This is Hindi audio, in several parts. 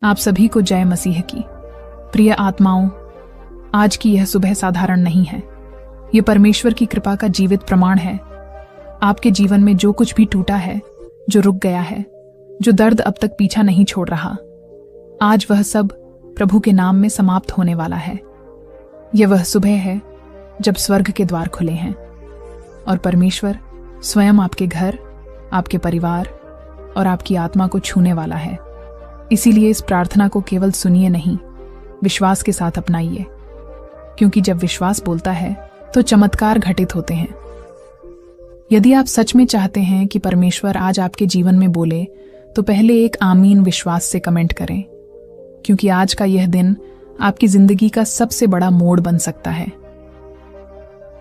आप सभी को जय मसीह की। प्रिय आत्माओं, आज की यह सुबह साधारण नहीं है। ये परमेश्वर की कृपा का जीवित प्रमाण है। आपके जीवन में जो कुछ भी टूटा है, जो रुक गया है, जो दर्द अब तक पीछा नहीं छोड़ रहा, आज वह सब प्रभु के नाम में समाप्त होने वाला है। यह वह सुबह है जब स्वर्ग के द्वार खुले हैं और परमेश्वर स्वयं आपके घर, आपके परिवार और आपकी आत्मा को छूने वाला है। इसीलिए इस प्रार्थना को केवल सुनिए नहीं, विश्वास के साथ अपनाइए, क्योंकि जब विश्वास बोलता है तो चमत्कार घटित होते हैं। यदि आप सच में चाहते हैं कि परमेश्वर आज आपके जीवन में बोले, तो पहले एक आमीन विश्वास से कमेंट करें, क्योंकि आज का यह दिन आपकी जिंदगी का सबसे बड़ा मोड़ बन सकता है।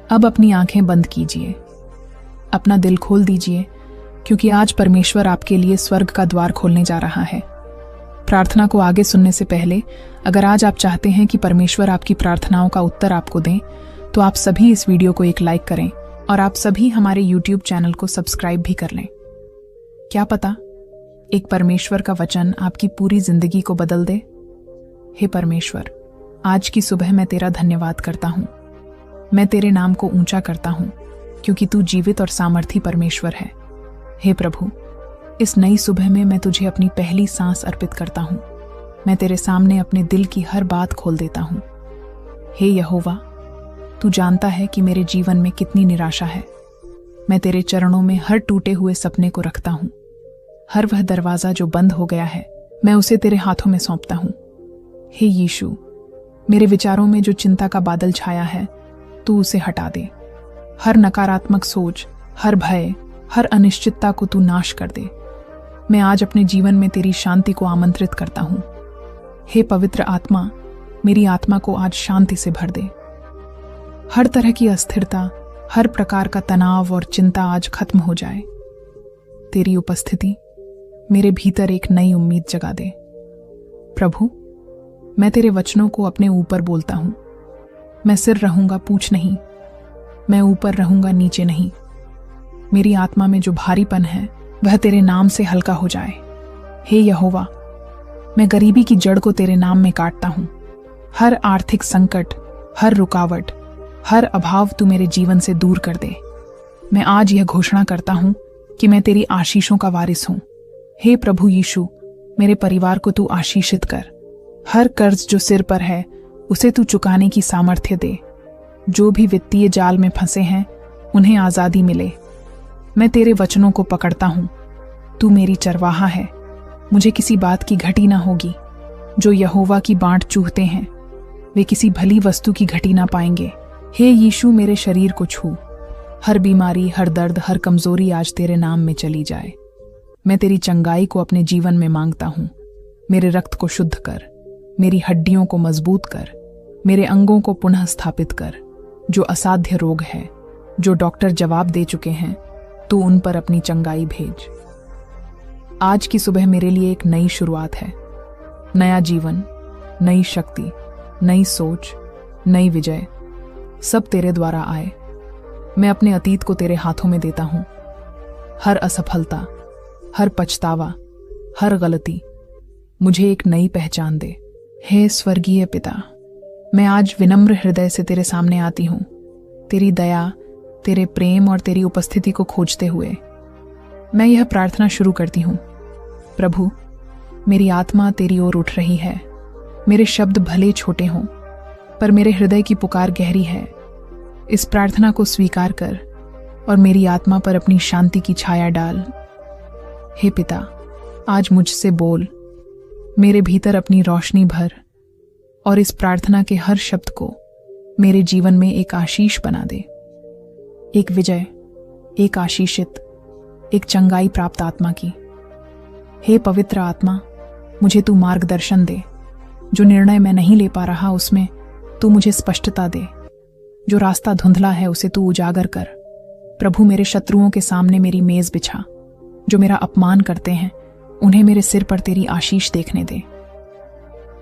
अब अपनी आंखें बंद कीजिए, अपना दिल खोल दीजिए, क्योंकि आज परमेश्वर आपके लिए स्वर्ग का द्वार खोलने जा रहा है। प्रार्थना को आगे सुनने से पहले, अगर आज आप चाहते हैं कि परमेश्वर आपकी प्रार्थनाओं का उत्तर आपको दें, तो आप सभी इस वीडियो को एक लाइक करें और आप सभी हमारे YouTube चैनल को सब्सक्राइब भी कर लें। क्या पता एक परमेश्वर का वचन आपकी पूरी जिंदगी को बदल दे। हे परमेश्वर, आज की सुबह मैं तेरा धन्यवाद करता हूँ। मैं तेरे नाम को ऊंचा करता हूँ, क्योंकि तू जीवित और सामर्थी परमेश्वर है। हे प्रभु, इस नई सुबह में मैं तुझे अपनी पहली सांस अर्पित करता हूँ। मैं तेरे सामने अपने दिल की हर बात खोल देता हूँ। हे यहोवा, तू जानता है कि मेरे जीवन में कितनी निराशा है। मैं तेरे चरणों में हर टूटे हुए सपने को रखता हूँ। हर वह दरवाजा जो बंद हो गया है, मैं उसे तेरे हाथों में सौंपता हूँ। हे यीशु, मेरे विचारों में जो चिंता का बादल छाया है, तू उसे हटा दे। हर नकारात्मक सोच, हर भय, हर अनिश्चितता को तू नाश कर दे। मैं आज अपने जीवन में तेरी शांति को आमंत्रित करता हूँ। हे पवित्र आत्मा, मेरी आत्मा को आज शांति से भर दे। हर तरह की अस्थिरता, हर प्रकार का तनाव और चिंता आज खत्म हो जाए। तेरी उपस्थिति मेरे भीतर एक नई उम्मीद जगा दे। प्रभु, मैं तेरे वचनों को अपने ऊपर बोलता हूँ। मैं सिर रहूंगा, पूंछ नहीं। मैं ऊपर रहूंगा, नीचे नहीं। मेरी आत्मा में जो भारीपन है, वह तेरे नाम से हल्का हो जाए। हे यहोवा, मैं गरीबी की जड़ को तेरे नाम में काटता हूँ। हर आर्थिक संकट, हर रुकावट, हर अभाव तू मेरे जीवन से दूर कर दे। मैं आज यह घोषणा करता हूँ कि मैं तेरी आशीषों का वारिस हूँ। हे प्रभु यीशु, मेरे परिवार को तू आशीषित कर। हर कर्ज जो सिर पर है, उसे तू चुकाने की सामर्थ्य दे। जो भी वित्तीय जाल में फंसे हैं, उन्हें आजादी मिले। मैं तेरे वचनों को पकड़ता हूँ। तू मेरी चरवाहा है, मुझे किसी बात की घटी ना होगी। जो यहोवा की बाँट चूहते हैं, वे किसी भली वस्तु की घटी ना पाएंगे। हे यीशु, मेरे शरीर को छू। हर बीमारी, हर दर्द, हर कमजोरी आज तेरे नाम में चली जाए। मैं तेरी चंगाई को अपने जीवन में मांगता हूँ। मेरे रक्त को शुद्ध कर, मेरी हड्डियों को मजबूत कर, मेरे अंगों को पुनः स्थापित कर। जो असाध्य रोग है, जो डॉक्टर जवाब दे चुके हैं, तू उन पर अपनी चंगाई भेज। आज की सुबह मेरे लिए एक नई शुरुआत है। नया जीवन, नई शक्ति, नई सोच, नई विजय, सब तेरे द्वारा आए। मैं अपने अतीत को तेरे हाथों में देता हूँ। हर असफलता, हर पछतावा, हर गलती, मुझे एक नई पहचान दे। हे स्वर्गीय पिता, मैं आज विनम्र हृदय से तेरे सामने आती हूँ, तेरी दया, तेरे प्रेम और तेरी उपस्थिति को खोजते हुए। मैं यह प्रार्थना शुरू करती हूँ। प्रभु, मेरी आत्मा तेरी ओर उठ रही है। मेरे शब्द भले छोटे हों, पर मेरे हृदय की पुकार गहरी है। इस प्रार्थना को स्वीकार कर और मेरी आत्मा पर अपनी शांति की छाया डाल। हे पिता, आज मुझसे बोल, मेरे भीतर अपनी रोशनी भर और इस प्रार्थना के हर शब्द को मेरे जीवन में एक आशीष बना दे। एक विजय, एक आशीषित, एक चंगाई प्राप्त आत्मा की। हे पवित्र आत्मा, मुझे तू मार्गदर्शन दे। जो निर्णय मैं नहीं ले पा रहा, उसमें तू मुझे स्पष्टता दे। जो रास्ता धुंधला है, उसे तू उजागर कर। प्रभु, मेरे शत्रुओं के सामने मेरी मेज बिछा। जो मेरा अपमान करते हैं, उन्हें मेरे सिर पर तेरी आशीष देखने दे।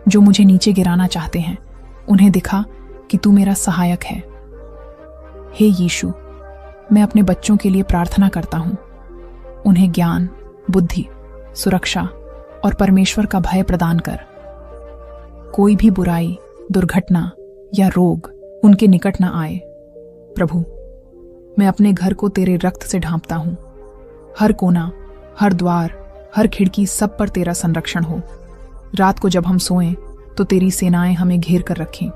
जो मुझे नीचे गिराना चाहते हैं, उन्हें दिखा कि तू मेरा सहायक है। हे यीशु, मैं अपने बच्चों के लिए प्रार्थना करता हूँ। उन्हें ज्ञान, बुद्धि, सुरक्षा और परमेश्वर का भय प्रदान कर। कोई भी बुराई, दुर्घटना या रोग उनके निकट न आए। प्रभु, मैं अपने घर को तेरे रक्त से ढांपता हूं। हर कोना, हर द्वार, हर खिड़की, सब पर तेरा संरक्षण हो। रात को जब हम सोएं तो तेरी सेनाएं हमें घेर कर रखें।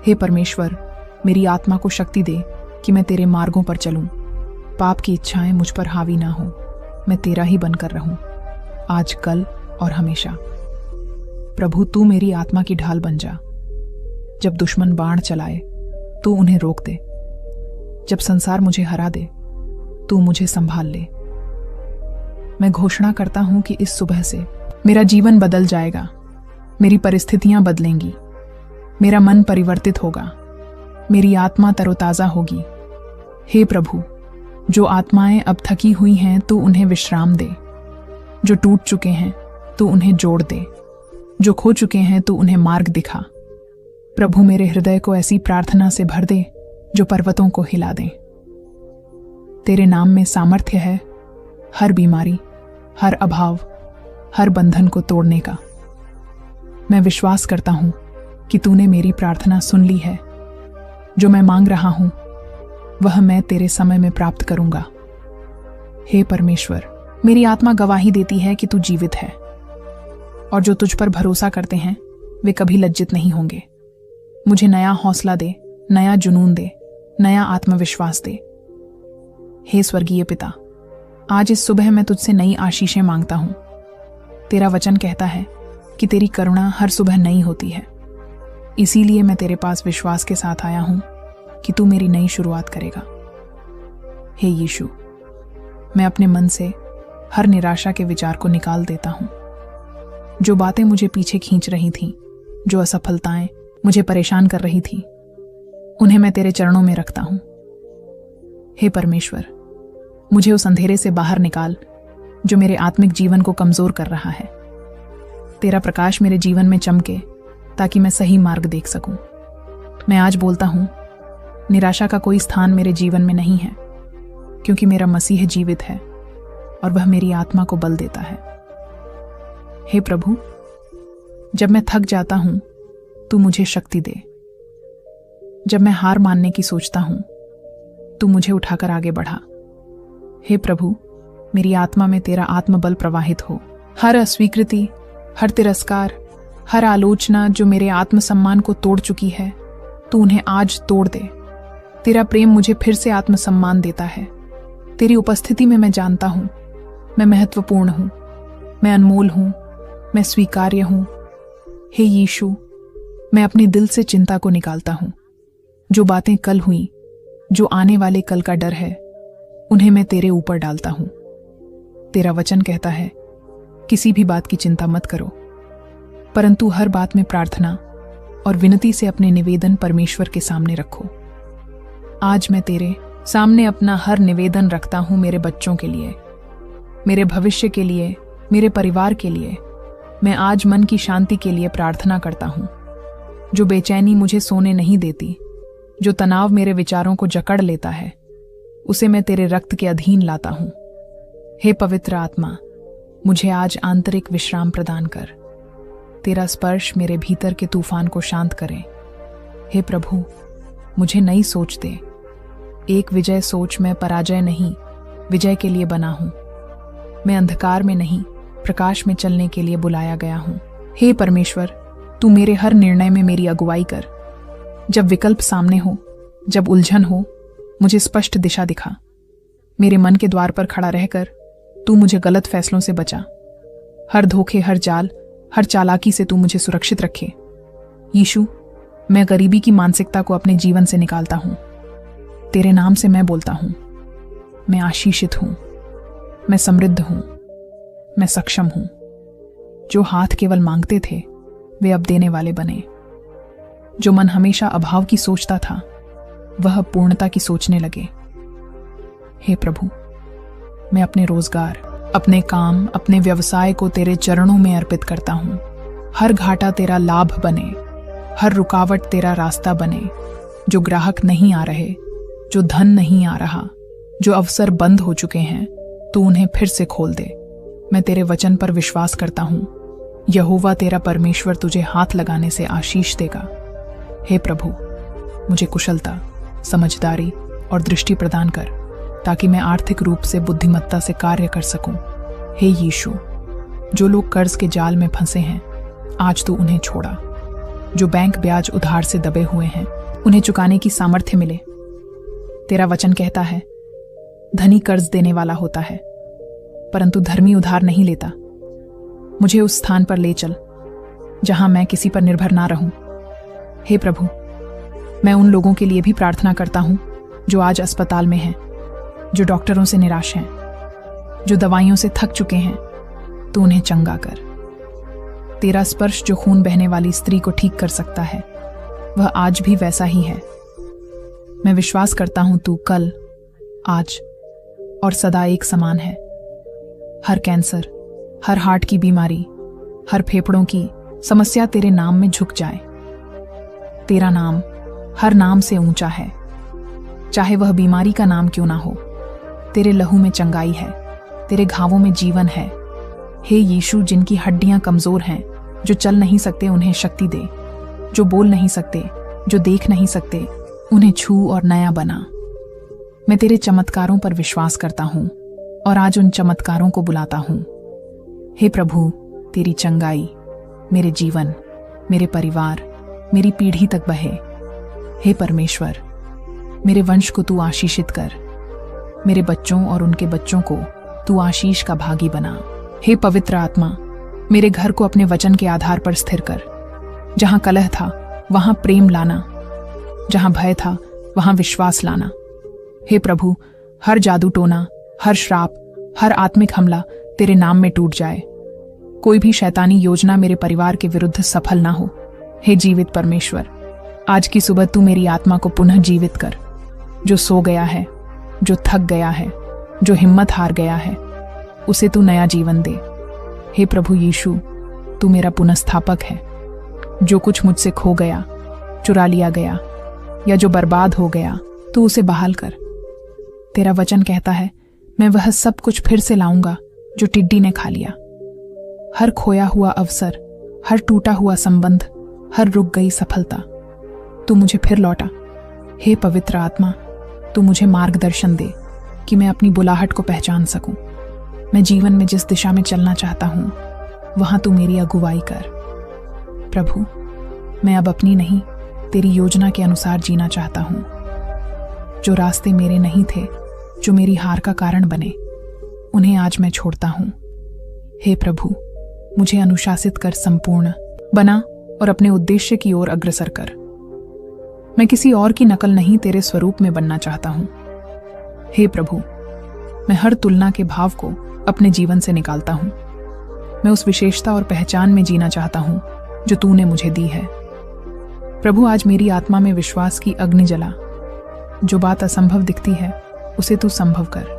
हे परमेश्वर, मेरी आत्मा को शक्ति दे कि मैं तेरे मार्गों पर चलूं। पाप की इच्छाएं मुझ पर हावी ना हो। मैं तेरा ही बनकर रहूं, आज, कल और हमेशा। प्रभु, तू मेरी आत्मा की ढाल बन जा। जब दुश्मन बाण चलाए तू उन्हें रोक दे। जब संसार मुझे हरा दे तू मुझे संभाल ले। मैं घोषणा करता हूं कि इस सुबह से मेरा जीवन बदल जाएगा। मेरी परिस्थितियां बदलेंगी। मेरा मन परिवर्तित होगा। मेरी आत्मा तरोताजा होगी। हे प्रभु, जो आत्माएं अब थकी हुई हैं तू उन्हें विश्राम दे। जो टूट चुके हैं तू उन्हें जोड़ दे। जो खो चुके हैं तू उन्हें मार्ग दिखा। प्रभु, मेरे हृदय को ऐसी प्रार्थना से भर दे जो पर्वतों को हिला दे। तेरे नाम में सामर्थ्य है हर बीमारी, हर अभाव, हर बंधन को तोड़ने का। मैं विश्वास करता हूं कि तूने मेरी प्रार्थना सुन ली है। जो मैं मांग रहा हूं वह मैं तेरे समय में प्राप्त करूंगा। हे परमेश्वर, मेरी आत्मा गवाही देती है कि तू जीवित है, और जो तुझ पर भरोसा करते हैं वे कभी लज्जित नहीं होंगे। मुझे नया हौसला दे, नया जुनून दे, नया आत्मविश्वास दे। हे स्वर्गीय पिता, आज इस सुबह मैं तुझसे नई आशीषें मांगता हूं। तेरा वचन कहता है कि तेरी करुणा हर सुबह नई होती है। इसीलिए मैं तेरे पास विश्वास के साथ आया हूं कि तू मेरी नई शुरुआत करेगा। हे यीशु, मैं अपने मन से हर निराशा के विचार को निकाल देता हूं। जो बातें मुझे पीछे खींच रही थीं, जो असफलताएं मुझे परेशान कर रही थीं, उन्हें मैं तेरे चरणों में रखता हूं। हे परमेश्वर, मुझे उस अंधेरे से बाहर निकाल जो मेरे आत्मिक जीवन को कमजोर कर रहा है। तेरा प्रकाश मेरे जीवन में चमके ताकि मैं सही मार्ग देख सकूं। मैं आज बोलता हूं, निराशा का कोई स्थान मेरे जीवन में नहीं है, क्योंकि मेरा मसीह जीवित है और वह मेरी आत्मा को बल देता है। हे प्रभु, जब मैं थक जाता हूं तू मुझे शक्ति दे। जब मैं हार मानने की सोचता हूं तू मुझे उठाकर आगे बढ़ा। हे प्रभु, मेरी आत्मा में तेरा आत्मबल प्रवाहित हो। हर अस्वीकृति, हर तिरस्कार, हर आलोचना जो मेरे आत्मसम्मान को तोड़ चुकी है, तू उन्हें आज तोड़ दे। तेरा प्रेम मुझे फिर से आत्मसम्मान देता है। तेरी उपस्थिति में मैं जानता हूं मैं महत्वपूर्ण हूं, मैं अनमोल हूं, मैं स्वीकार्य हूं। हे यीशु, मैं अपने दिल से चिंता को निकालता हूं। जो बातें कल हुई, जो आने वाले कल का डर है, उन्हें मैं तेरे ऊपर डालता हूं। तेरा वचन कहता है, किसी भी बात की चिंता मत करो, परंतु हर बात में प्रार्थना और विनती से अपने निवेदन परमेश्वर के सामने रखो। आज मैं तेरे सामने अपना हर निवेदन रखता हूं मेरे बच्चों के लिए, मेरे भविष्य के लिए, मेरे परिवार के लिए। मैं आज मन की शांति के लिए प्रार्थना करता हूं। जो बेचैनी मुझे सोने नहीं देती, जो तनाव मेरे विचारों को जकड़ लेता है, उसे मैं तेरे रक्त के अधीन लाता हूं। हे पवित्र आत्मा, मुझे आज आंतरिक विश्राम प्रदान कर। तेरा स्पर्श मेरे भीतर के तूफान को शांत करे। हे प्रभु, मुझे नई सोच दे। एक विजय सोच, मैं पराजय नहीं, विजय के लिए बना हूं। मैं अंधकार में नहीं, प्रकाश में चलने के लिए बुलाया गया हूं। हे परमेश्वर, तू मेरे हर निर्णय में मेरी अगुवाई कर। जब विकल्प सामने हो, जब उलझन हो, मुझे स्पष्ट दिशा दिखा। मेरे मन के द्वार पर खड़ा रहकर तू मुझे गलत फैसलों से बचा। हर धोखे, हर जाल, हर चालाकी से तू मुझे सुरक्षित रखे। यीशु, मैं गरीबी की मानसिकता को अपने जीवन से निकालता हूं। तेरे नाम से मैं बोलता हूं, मैं आशीषित हूं, मैं समृद्ध हूं, मैं सक्षम हूं। जो हाथ केवल मांगते थे वे अब देने वाले बने। जो मन हमेशा अभाव की सोचता था वह पूर्णता की सोचने लगे। हे प्रभु, मैं अपने रोजगार, अपने काम, अपने व्यवसाय को तेरे चरणों में अर्पित करता हूं। हर घाटा तेरा लाभ बने, हर रुकावट तेरा रास्ता बने। जो ग्राहक नहीं आ रहे, जो धन नहीं आ रहा, जो अवसर बंद हो चुके हैं, तू उन्हें फिर से खोल दे। मैं तेरे वचन पर विश्वास करता हूं यहोवा तेरा परमेश्वर तुझे हाथ लगाने से आशीष देगा। हे प्रभु, मुझे कुशलता, समझदारी और दृष्टि प्रदान कर, ताकि मैं आर्थिक रूप से बुद्धिमत्ता से कार्य कर सकूं। हे यीशु, जो लोग कर्ज के जाल में फंसे हैं, आज तू उन्हें छोड़ा। जो बैंक ब्याज उधार से दबे हुए हैं, उन्हें चुकाने की सामर्थ्य मिले। तेरा वचन कहता है, धनी कर्ज देने वाला होता है, परंतु धर्मी उधार नहीं लेता। मुझे उस स्थान पर ले चल जहां मैं किसी पर निर्भर ना रहूं। हे प्रभु, मैं उन लोगों के लिए भी प्रार्थना करता हूं जो आज अस्पताल में हैं, जो डॉक्टरों से निराश हैं, जो दवाइयों से थक चुके हैं। तू उन्हें चंगा कर। तेरा स्पर्श जो खून बहने वाली स्त्री को ठीक कर सकता है, वह आज भी वैसा ही है। मैं विश्वास करता हूं तू कल, आज और सदा एक समान है। हर कैंसर, हर हार्ट की बीमारी, हर फेफड़ों की समस्या तेरे नाम में झुक जाए। तेरा नाम हर नाम से ऊंचा है, चाहे वह बीमारी का नाम क्यों ना हो। तेरे लहू में चंगाई है, तेरे घावों में जीवन है। हे यीशु, जिनकी हड्डियां कमजोर हैं, जो चल नहीं सकते, उन्हें शक्ति दे। जो बोल नहीं सकते, जो देख नहीं सकते, उन्हें छू और नया बना। मैं तेरे चमत्कारों पर विश्वास करता हूं और आज उन चमत्कारों को बुलाता हूं। हे प्रभु, तेरी चंगाई मेरे जीवन, मेरे परिवार, मेरी पीढ़ी तक बहे। हे परमेश्वर, मेरे वंश को तू आशीषित कर। मेरे बच्चों और उनके बच्चों को तू आशीष का भागी बना। हे पवित्र आत्मा, मेरे घर को अपने वचन के आधार पर स्थिर कर। जहां कलह था, वहां प्रेम लाना। जहां भय था, वहां विश्वास लाना। हे प्रभु, हर जादू टोना, हर श्राप, हर आत्मिक हमला तेरे नाम में टूट जाए। कोई भी शैतानी योजना मेरे परिवार के विरुद्ध सफल ना हो। हे जीवित परमेश्वर, आज की सुबह तू मेरी आत्मा को पुनः जीवित कर। जो सो गया है, जो थक गया है, जो हिम्मत हार गया है, उसे तू नया जीवन दे। हे प्रभु यीशु, तू मेरा पुनर्स्थापक है। जो कुछ मुझसे खो गया, चुरा लिया गया या जो बर्बाद हो गया, तू उसे बहाल कर। तेरा वचन कहता है, मैं वह सब कुछ फिर से लाऊंगा जो टिड्डी ने खा लिया। हर खोया हुआ अवसर, हर टूटा हुआ संबंध, हर रुक गई सफलता, तू मुझे फिर लौटा। हे पवित्र आत्मा, तू मुझे मार्गदर्शन दे कि मैं अपनी बुलाहट को पहचान सकूं। मैं जीवन में जिस दिशा में चलना चाहता हूं, वहां तू मेरी अगुवाई कर। प्रभु, मैं अब अपनी नहीं, तेरी योजना के अनुसार जीना चाहता हूं। जो रास्ते मेरे नहीं थे, जो मेरी हार का कारण बने, उन्हें आज मैं छोड़ता हूं। हे प्रभु, मुझे अनुशासित कर संपूर्ण बना और अपने उद्देश्य की ओर अग्रसर कर। मैं किसी और की नकल नहीं, तेरे स्वरूप में बनना चाहता हूं। हे प्रभु, मैं हर तुलना के भाव को अपने जीवन से निकालता हूं। मैं उस विशेषता और पहचान में जीना चाहता हूं जो तूने मुझे दी है। प्रभु, आज मेरी आत्मा में विश्वास की अग्नि जला। जो बात असंभव दिखती है, उसे तू संभव कर।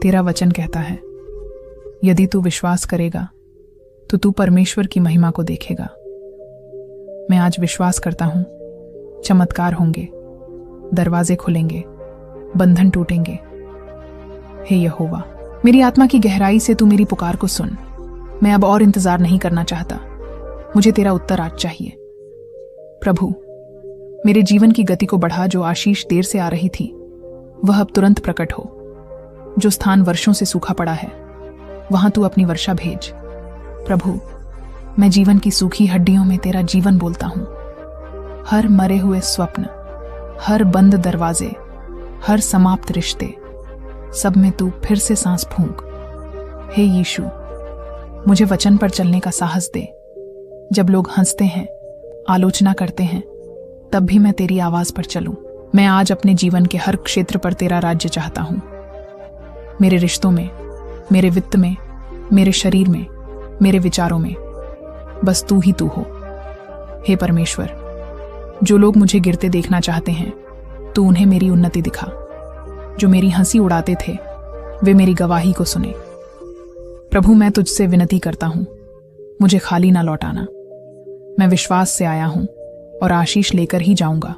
तेरा वचन कहता है, यदि तू विश्वास करेगा तो तू परमेश्वर की महिमा को देखेगा। मैं आज विश्वास करता हूं, चमत्कार होंगे, दरवाजे खुलेंगे, बंधन टूटेंगे। हे यहोवा, मेरी आत्मा की गहराई से तू मेरी पुकार को सुन। मैं अब और इंतजार नहीं करना चाहता, मुझे तेरा उत्तर आज चाहिए। प्रभु, मेरे जीवन की गति को बढ़ा। जो आशीष देर से आ रही थी, वह अब तुरंत प्रकट हो। जो स्थान वर्षों से सूखा पड़ा है, वहां तू अपनी वर्षा भेज। प्रभु, मैं जीवन की सूखी हड्डियों में तेरा जीवन बोलता हूं। हर मरे हुए स्वप्न, हर बंद दरवाजे, हर समाप्त रिश्ते, सब में तू फिर से सांस फूंक। हे यीशु, मुझे वचन पर चलने का साहस दे। जब लोग हंसते हैं, आलोचना करते हैं, तब भी मैं तेरी आवाज पर चलूं। मैं आज अपने जीवन के हर क्षेत्र पर तेरा राज्य चाहता हूं। मेरे रिश्तों में, मेरे वित्त में, मेरे शरीर में, मेरे विचारों में, बस तू ही तू हो। हे परमेश्वर, जो लोग मुझे गिरते देखना चाहते हैं, तू उन्हें मेरी उन्नति दिखा। जो मेरी हंसी उड़ाते थे, वे मेरी गवाही को सुने। प्रभु, मैं तुझसे विनती करता हूं, मुझे खाली ना लौटाना। मैं विश्वास से आया हूं और आशीष लेकर ही जाऊंगा।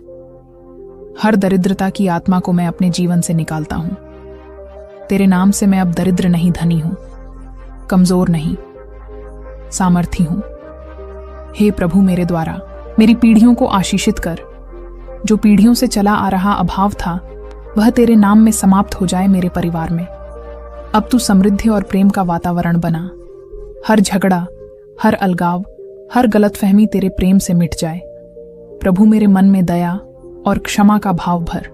हर दरिद्रता की आत्मा को मैं अपने जीवन से निकालता हूं। तेरे नाम से मैं अब दरिद्र नहीं, धनी हूं, कमजोर नहीं, सामर्थी हूं। हे प्रभु, मेरे द्वारा मेरी पीढ़ियों को आशीषित कर। जो पीढ़ियों से चला आ रहा अभाव था, वह तेरे नाम में समाप्त हो जाए मेरे परिवार में। अब तू समृद्धि और प्रेम का वातावरण बना। हर झगड़ा, हर अलगाव, हर गलतफहमी तेरे प्रेम से मिट जाए। प्रभु, मेरे मन में दया और क्षमा का भाव भर।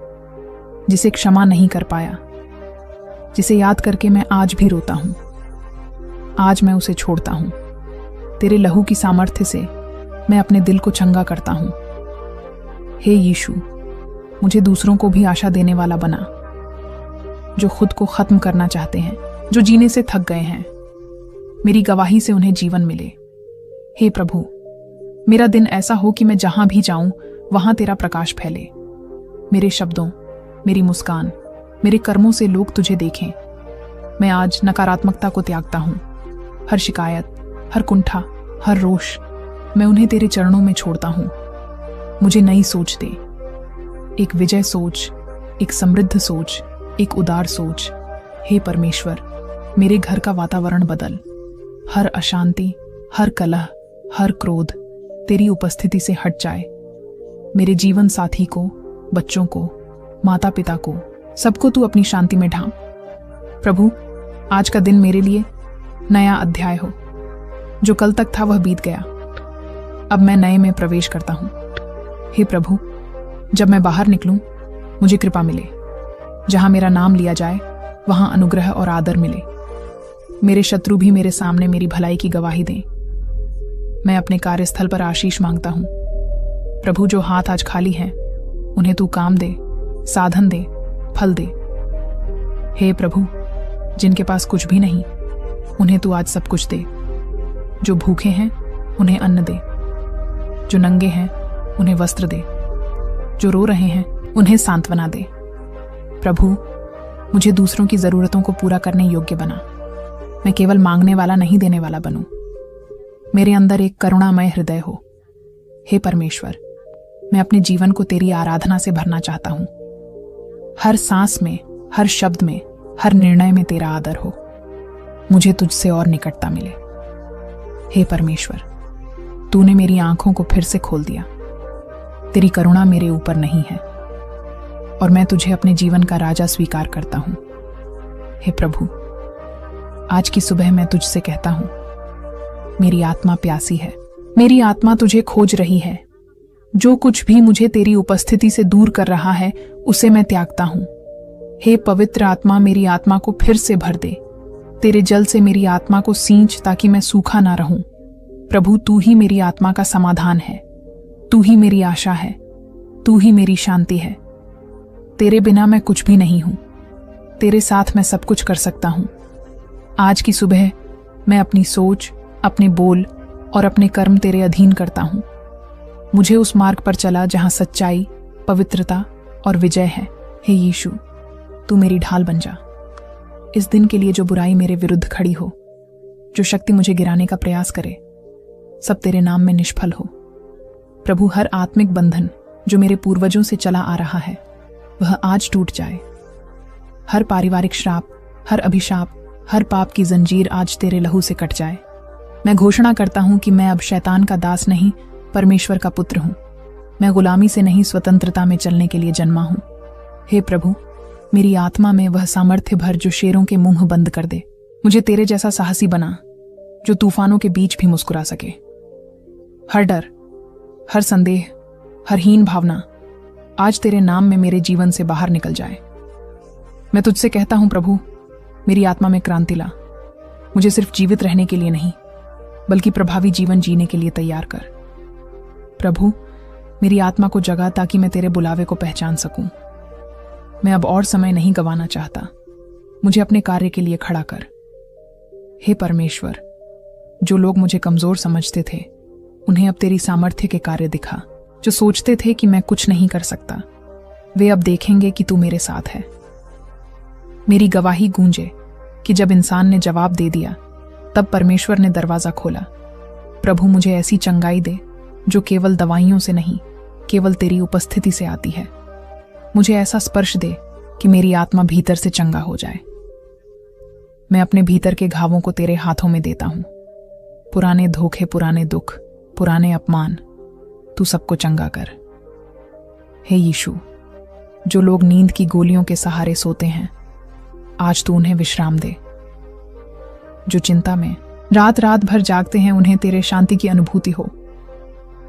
जिसे क्षमा नहीं कर पाया, जिसे याद करके मैं आज भी रोता हूं, आज मैं उसे छोड़ता हूं। तेरे लहू की सामर्थ्य से मैं अपने दिल को चंगा करता हूं। हे यीशु, मुझे दूसरों को भी आशा देने वाला बना, जो खुद को खत्म करना चाहते हैं, जो जीने से थक गए हैं। मेरी गवाही से उन्हें जीवन मिले। हे प्रभु, मेरा दिन ऐसा हो कि मैं जहां भी जाऊं वहां तेरा प्रकाश फैले। मेरे शब्दों, मेरी मुस्कान, मेरे कर्मों से लोग तुझे देखें। मैं आज नकारात्मकता को त्यागता हूं। हर शिकायत, हर कुंठा, हर रोष, मैं उन्हें तेरे चरणों में छोड़ता हूं। मुझे नई सोच दे, एक विजय सोच, एक समृद्ध सोच, एक उदार सोच। हे परमेश्वर, मेरे घर का वातावरण बदल। हर अशांति, हर कलह, हर क्रोध तेरी उपस्थिति से हट जाए। मेरे जीवन साथी को, बच्चों को, माता पिता को, सबको तू अपनी शांति में ढांप। प्रभु, आज का दिन मेरे लिए नया अध्याय हो। जो कल तक था वह बीत गया, अब मैं नए में प्रवेश करता हूं। हे प्रभु, जब मैं बाहर निकलूं, मुझे कृपा मिले। जहां मेरा नाम लिया जाए वहां अनुग्रह और आदर मिले। मेरे शत्रु भी मेरे सामने मेरी भलाई की गवाही दें। मैं अपने कार्यस्थल पर आशीष मांगता हूं। प्रभु, जो हाथ आज खाली हैं, उन्हें तू काम दे, साधन दे, फल दे। हे प्रभु, जिनके पास कुछ भी नहीं, उन्हें तू आज सब कुछ दे। जो भूखे हैं, उन्हें अन्न दे। जो नंगे हैं, उन्हें वस्त्र दे। जो रो रहे हैं, उन्हें सांत्वना दे। प्रभु, मुझे दूसरों की जरूरतों को पूरा करने योग्य बना। मैं केवल मांगने वाला नहीं, देने वाला बनूं। मेरे अंदर एक करुणामय हृदय हो। हे परमेश्वर, मैं अपने जीवन को तेरी आराधना से भरना चाहता हूं। हर सांस में, हर शब्द में, हर निर्णय में तेरा आदर हो। मुझे तुझसे और निकटता मिले। हे परमेश्वर, तूने मेरी आंखों को फिर से खोल दिया। तेरी करुणा मेरे ऊपर नहीं है और मैं तुझे अपने जीवन का राजा स्वीकार करता हूं। हे प्रभु, आज की सुबह मैं तुझसे कहता हूं, मेरी आत्मा प्यासी है। मेरी आत्मा तुझे खोज रही है। जो कुछ भी मुझे तेरी उपस्थिति से दूर कर रहा है, उसे मैं त्यागता हूं। हे पवित्र आत्मा, मेरी आत्मा को फिर से भर दे। तेरे जल से मेरी आत्मा को सींच, ताकि मैं सूखा ना रहूं। प्रभु, तू ही मेरी आत्मा का समाधान है। तू ही मेरी आशा है। तू ही मेरी शांति है। तेरे बिना मैं कुछ भी नहीं हूं। तेरे साथ मैं सब कुछ कर सकता हूं। आज की सुबह मैं अपनी सोच, अपने बोल और अपने कर्म तेरे अधीन करता हूं। मुझे उस मार्ग पर चला जहां सच्चाई, पवित्रता और विजय है। हे यीशु, तू मेरी ढाल बन जा। इस दिन के लिए जो बुराई मेरे विरुद्ध खड़ी हो, जो शक्ति मुझे गिराने का प्रयास करे, सब तेरे नाम में निष्फल हो। प्रभु, हर आत्मिक बंधन जो मेरे पूर्वजों से चला आ रहा है, वह आज टूट जाए। हर पारिवारिक श्राप, हर अभिशाप, हर पाप की जंजीर आज तेरे लहू से कट जाए। मैं घोषणा करता हूं कि मैं अब शैतान का दास नहीं, परमेश्वर का पुत्र हूं। मैं गुलामी से नहीं, स्वतंत्रता में चलने के लिए जन्मा हूं। हे प्रभु, मेरी आत्मा में वह सामर्थ्य भर जो शेरों के मुंह बंद कर दे। मुझे तेरे जैसा साहसी बना, जो तूफानों के बीच भी मुस्कुरा सके। हर डर, हर संदेह, हर हीन भावना आज तेरे नाम में मेरे जीवन से बाहर निकल जाए। मैं तुझसे कहता हूं प्रभु, मेरी आत्मा में क्रांति ला। मुझे सिर्फ जीवित रहने के लिए नहीं, बल्कि प्रभावी जीवन जीने के लिए तैयार कर। प्रभु, मेरी आत्मा को जगा, ताकि मैं तेरे बुलावे को पहचान सकूं। मैं अब और समय नहीं गंवाना चाहता। मुझे अपने कार्य के लिए खड़ा कर। हे परमेश्वर, जो लोग मुझे कमजोर समझते थे, उन्हें अब तेरी सामर्थ्य के कार्य दिखा। जो सोचते थे कि मैं कुछ नहीं कर सकता, वे अब देखेंगे कि तू मेरे साथ है। मेरी गवाही गूंजे कि जब इंसान ने जवाब दे दिया, तब परमेश्वर ने दरवाजा खोला। प्रभु, मुझे ऐसी चंगाई दे जो केवल दवाइयों से नहीं, केवल तेरी उपस्थिति से आती है। मुझे ऐसा स्पर्श दे कि मेरी आत्मा भीतर से चंगा हो जाए। मैं अपने भीतर के घावों को तेरे हाथों में देता हूं। पुराने धोखे, पुराने दुख, पुराने अपमान, तू सबको चंगा कर। हे यीशु, जो लोग नींद की गोलियों के सहारे सोते हैं, आज तू उन्हें विश्राम दे। जो चिंता में रात रात भर जागते हैं, उन्हें तेरे शांति की अनुभूति हो।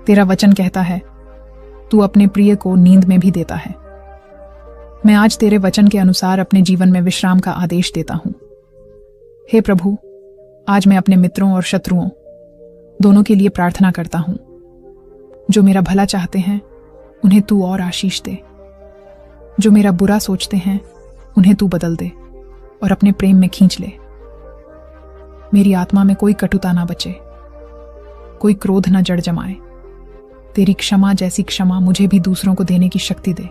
तेरा वचन कहता है, तू अपने प्रिय को नींद में भी देता है। मैं आज तेरे वचन के अनुसार अपने जीवन में विश्राम का आदेश देता हूं। हे प्रभु, आज मैं अपने मित्रों और शत्रुओं दोनों के लिए प्रार्थना करता हूं। जो मेरा भला चाहते हैं, उन्हें तू और आशीष दे। जो मेरा बुरा सोचते हैं, उन्हें तू बदल दे और अपने प्रेम में खींच ले। मेरी आत्मा में कोई कटुता ना बचे, कोई क्रोध ना जड़ जमाए। तेरी क्षमा जैसी क्षमा मुझे भी दूसरों को देने की शक्ति दे।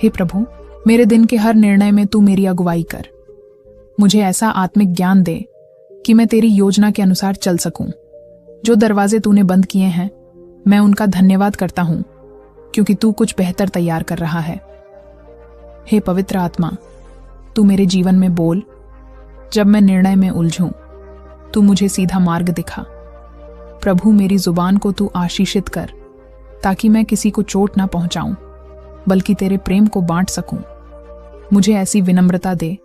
हे प्रभु, मेरे दिन के हर निर्णय में तू मेरी अगुवाई कर। मुझे ऐसा आत्मिक ज्ञान दे कि मैं तेरी योजना के अनुसार चल सकूं। जो दरवाजे तूने बंद किए हैं, मैं उनका धन्यवाद करता हूं, क्योंकि तू कुछ बेहतर तैयार कर रहा है। हे पवित्र आत्मा, तू मेरे जीवन में बोल। जब मैं निर्णय में उलझूं, तू मुझे सीधा मार्ग दिखा। प्रभु, मेरी जुबान को तू आशीषित कर, ताकि मैं किसी को चोट ना पहुंचाऊं, बल्कि तेरे प्रेम को बांट सकूं। मुझे ऐसी विनम्रता दे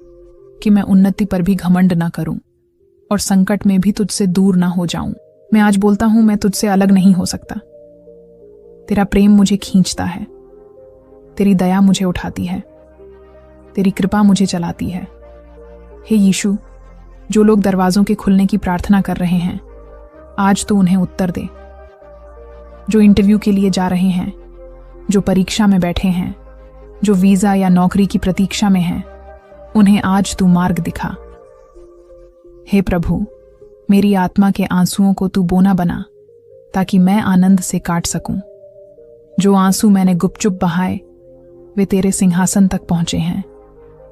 कि मैं उन्नति पर भी घमंड ना करूं और संकट में भी तुझसे दूर ना हो जाऊं। मैं आज बोलता हूं, मैं तुझसे अलग नहीं हो सकता। तेरा प्रेम मुझे खींचता है, तेरी दया मुझे उठाती है, तेरी कृपा मुझे चलाती है। हे यीशु, जो लोग दरवाजों के खुलने की प्रार्थना कर रहे हैं, आज तो उन्हें उत्तर दे। जो इंटरव्यू के लिए जा रहे हैं, जो परीक्षा में बैठे हैं, जो वीजा या नौकरी की प्रतीक्षा में हैं, उन्हें आज तू मार्ग दिखा। हे प्रभु, मेरी आत्मा के आंसुओं को तू बोना बना, ताकि मैं आनंद से काट सकूं। जो आंसू मैंने गुपचुप बहाए, वे तेरे सिंहासन तक पहुंचे हैं,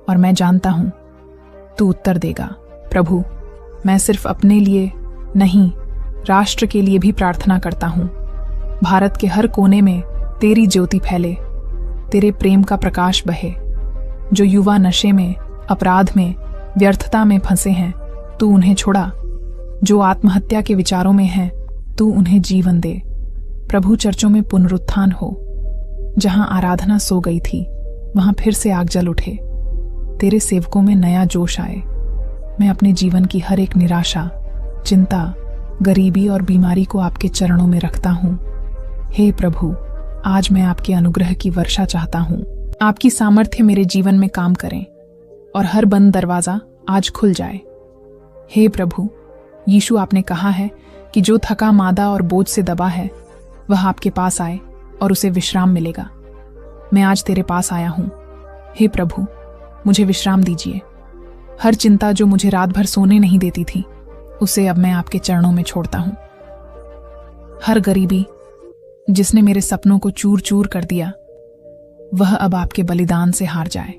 और मैं जानता हूं तू उत्तर देगा। प्रभु, मैं सिर्फ अपने लिए नहीं, राष्ट्र के लिए भी प्रार्थना करता हूं। भारत के हर कोने में तेरी ज्योति फैले, तेरे प्रेम का प्रकाश बहे। जो युवा नशे में, अपराध में, व्यर्थता में फंसे हैं, तू उन्हें छुड़ा। जो आत्महत्या के विचारों में हैं, तू उन्हें जीवन दे। प्रभु, चर्चों में पुनरुत्थान हो। जहां आराधना सो गई थी, वहां फिर से आग जल उठे। तेरे सेवकों में नया जोश आए। मैं अपने जीवन की हर एक निराशा, चिंता, गरीबी और बीमारी को आपके चरणों में रखता हूं। हे प्रभु, आज मैं आपके अनुग्रह की वर्षा चाहता हूं। आपकी सामर्थ्य मेरे जीवन में काम करें और हर बंद दरवाजा आज खुल जाए। हे प्रभु यीशु, आपने कहा है कि जो थका मादा और बोझ से दबा है, वह आपके पास आए और उसे विश्राम मिलेगा। मैं आज तेरे पास आया हूं। हे प्रभु, मुझे विश्राम दीजिए। हर चिंता जो मुझे रात भर सोने नहीं देती थी, उसे अब मैं आपके चरणों में छोड़ता हूं। हर गरीबी जिसने मेरे सपनों को चूर चूर कर दिया, वह अब आपके बलिदान से हार जाए।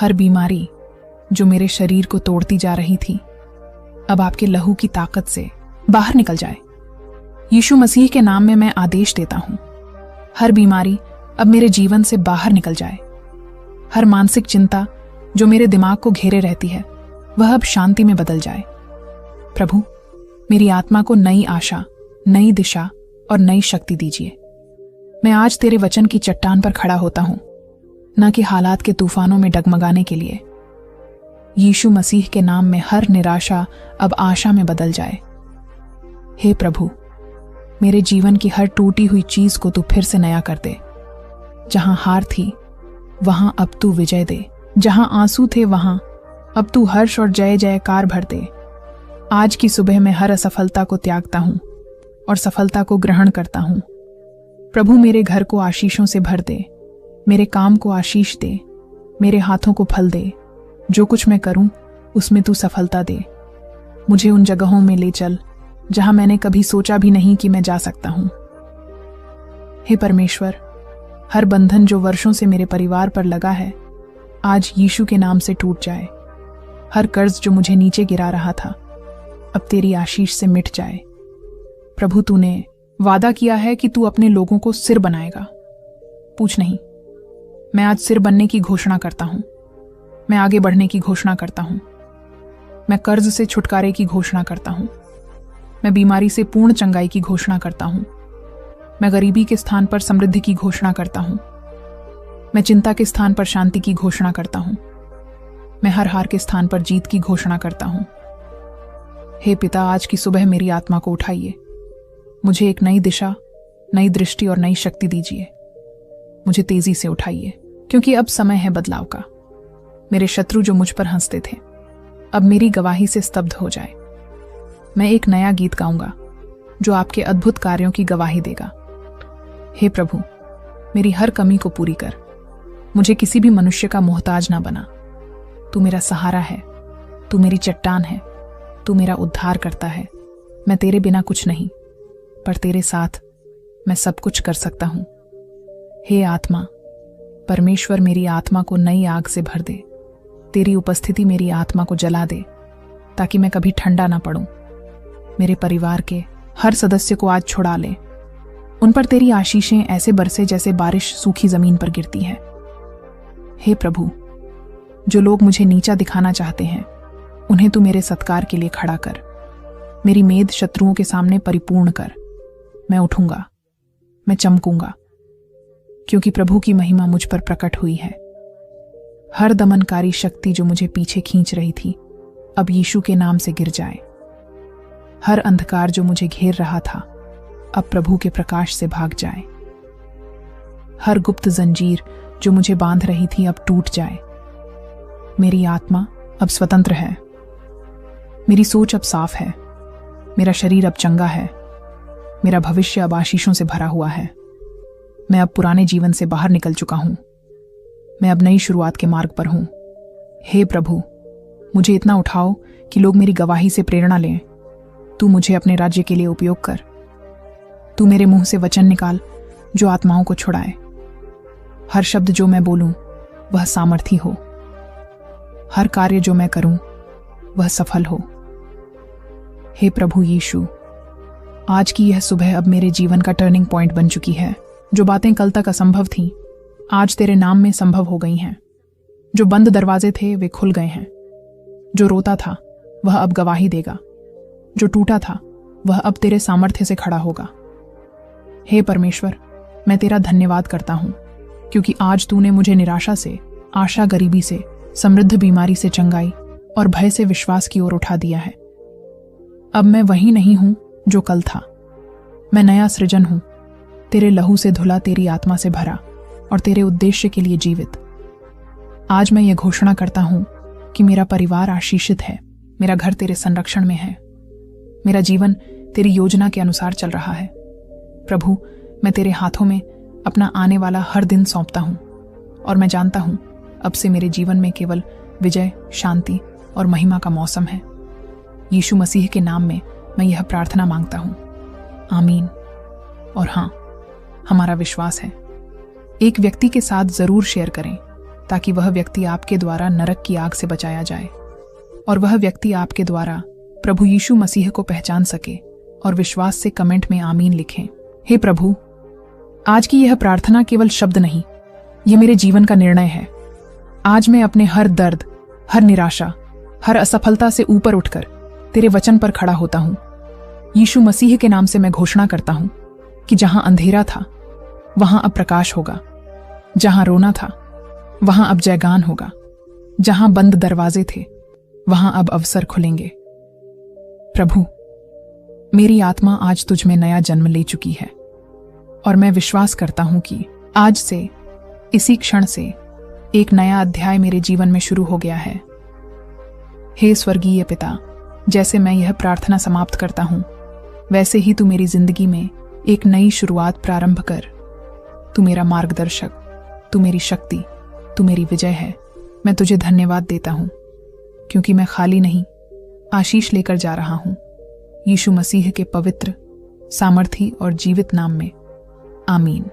हर बीमारी जो मेरे शरीर को तोड़ती जा रही थी, अब आपके लहू की ताकत से बाहर निकल जाए। यीशु मसीह के नाम में मैं आदेश देता हूं, हर बीमारी अब मेरे जीवन से बाहर निकल जाए। हर मानसिक चिंता जो मेरे दिमाग को घेरे रहती है, वह अब शांति में बदल जाए। प्रभु, मेरी आत्मा को नई आशा, नई दिशा और नई शक्ति दीजिए। मैं आज तेरे वचन की चट्टान पर खड़ा होता हूं, न कि हालात के तूफानों में डगमगाने के लिए। यीशु मसीह के नाम में हर निराशा अब आशा में बदल जाए। हे प्रभु, मेरे जीवन की हर टूटी हुई चीज को तू फिर से नया कर दे। जहां हार थी, वहां अब तू विजय दे। जहां आंसू थे, वहां अब तू हर्ष और जय जयकार भर दे। आज की सुबह मैं हर असफलता को त्यागता हूं और सफलता को ग्रहण करता हूं। प्रभु, मेरे घर को आशीषों से भर दे, मेरे काम को आशीष दे, मेरे हाथों को फल दे। जो कुछ मैं करूं, उसमें तू सफलता दे। मुझे उन जगहों में ले चल जहां मैंने कभी सोचा भी नहीं कि मैं जा सकता हूं। हे परमेश्वर, हर बंधन जो वर्षों से मेरे परिवार पर लगा है, आज यीशु के नाम से टूट जाए। हर कर्ज जो मुझे नीचे गिरा रहा था, अब तेरी आशीष से मिट जाए। प्रभु, तूने वादा किया है कि तू अपने लोगों को सिर बनाएगा, पूछ नहीं। मैं आज सिर बनने की घोषणा करता हूं। मैं आगे बढ़ने की घोषणा करता हूं। मैं कर्ज से छुटकारे की घोषणा करता हूँ। मैं बीमारी से पूर्ण चंगाई की घोषणा करता हूँ। मैं गरीबी के स्थान पर समृद्धि की घोषणा करता हूँ। मैं चिंता के स्थान पर शांति की घोषणा करता हूँ। मैं हर हार के स्थान पर जीत की घोषणा करता हूँ। हे पिता, आज की सुबह मेरी आत्मा को उठाइए। मुझे एक नई दिशा, नई दृष्टि और नई शक्ति दीजिए। मुझे तेजी से उठाइए, क्योंकि अब समय है बदलाव का। मेरे शत्रु जो मुझ पर हंसते थे, अब मेरी गवाही से स्तब्ध हो जाए। मैं एक नया गीत गाऊंगा जो आपके अद्भुत कार्यों की गवाही देगा। हे प्रभु, मेरी हर कमी को पूरी कर। मुझे किसी भी मनुष्य का मोहताज ना बना। तू मेरा सहारा है, तू मेरी चट्टान है, तू मेरा उद्धार करता है। मैं तेरे बिना कुछ नहीं, पर तेरे साथ मैं सब कुछ कर सकता हूं। हे आत्मा, परमेश्वर मेरी आत्मा को नई आग से भर दे। तेरी उपस्थिति मेरी आत्मा को जला दे, ताकि मैं कभी ठंडा ना पड़ूं। मेरे परिवार के हर सदस्य को आज छुड़ा ले। उन पर तेरी आशीषें ऐसे बरसे जैसे बारिश सूखी जमीन पर गिरती है। हे प्रभु, जो लोग मुझे नीचा दिखाना चाहते हैं, उन्हें तू मेरे सत्कार के लिए खड़ा कर। मेरी मेद शत्रुओं के सामने परिपूर्ण कर। मैं उठूंगा, मैं चमकूंगा, क्योंकि प्रभु की महिमा मुझ पर प्रकट हुई है। हर दमनकारी शक्ति जो मुझे पीछे खींच रही थी, अब यीशु के नाम से गिर जाए। हर अंधकार जो मुझे घेर रहा था, अब प्रभु के प्रकाश से भाग जाए। हर गुप्त जंजीर जो मुझे बांध रही थी, अब टूट जाए। मेरी आत्मा अब स्वतंत्र है। मेरी सोच अब साफ है। मेरा शरीर अब चंगा है। मेरा भविष्य अब आशीषों से भरा हुआ है। मैं अब पुराने जीवन से बाहर निकल चुका हूं। मैं अब नई शुरुआत के मार्ग पर हूं। हे प्रभु, मुझे इतना उठाओ कि लोग मेरी गवाही से प्रेरणा लें। तू मुझे अपने राज्य के लिए उपयोग कर। तू मेरे मुंह से वचन निकाल जो आत्माओं को छुड़ाए। हर शब्द जो मैं बोलूं वह सामर्थी हो। हर कार्य जो मैं करूं वह सफल हो। हे प्रभु यीशु, आज की यह सुबह अब मेरे जीवन का टर्निंग पॉइंट बन चुकी है। जो बातें कल तक असंभव थीं, आज तेरे नाम में संभव हो गई हैं। जो बंद दरवाजे थे वे खुल गए हैं। जो रोता था वह अब गवाही देगा। जो टूटा था वह अब तेरे सामर्थ्य से खड़ा होगा। हे परमेश्वर, मैं तेरा धन्यवाद करता हूं, क्योंकि आज तूने मुझे निराशा से, आशा गरीबी से, समृद्ध बीमारी से चंगाई और भय से विश्वास की ओर उठा दिया है। अब मैं वही नहीं हूं जो कल था। मैं नया सृजन हूं, तेरे लहू से धुला, तेरी आत्मा से भरा और तेरे उद्देश्य के लिए जीवित। आज मैं ये घोषणा करता हूं कि मेरा परिवार आशीषित है। मेरा घर तेरे संरक्षण में है। मेरा जीवन तेरी योजना के अनुसार चल रहा है। प्रभु, मैं तेरे हाथों में अपना आने वाला हर दिन सौंपता हूं और मैं जानता हूं अब से मेरे जीवन में केवल विजय, शांति और महिमा का मौसम है। यीशु मसीह के नाम में मैं यह प्रार्थना मांगता हूं। आमीन। और हां, हमारा विश्वास है। एक व्यक्ति के साथ जरूर शेयर करें, ताकि वह व्यक्ति आपके द्वारा नरक की आग से बचाया जाए और वह व्यक्ति आपके द्वारा प्रभु यीशु मसीह को पहचान सके और विश्वास से कमेंट में आमीन लिखें। हे प्रभु, आज की यह प्रार्थना केवल शब्द नहीं, यह मेरे जीवन का निर्णय है। आज मैं अपने हर दर्द, हर निराशा, हर असफलता से ऊपर उठकर तेरे वचन पर खड़ा होता हूं। यीशु मसीह के नाम से मैं घोषणा करता हूं कि जहां अंधेरा था वहां अब प्रकाश होगा। जहां रोना था वहां अब जयगान होगा। जहां बंद दरवाजे थे वहां अब अवसर खुलेंगे। प्रभु, मेरी आत्मा आज तुझ में नया जन्म ले चुकी है और मैं विश्वास करता हूं कि आज से, इसी क्षण से एक नया अध्याय मेरे जीवन में शुरू हो गया है। हे स्वर्गीय पिता, जैसे मैं यह प्रार्थना समाप्त करता हूं, वैसे ही तू मेरी जिंदगी में एक नई शुरुआत प्रारंभ कर। तू मेरा मार्गदर्शक, तू मेरी शक्ति, तू मेरी विजय है। मैं तुझे धन्यवाद देता हूं, क्योंकि मैं खाली नहीं, आशीष लेकर जा रहा हूं। यीशु मसीह के पवित्र, सामर्थी और जीवित नाम में, आमीन।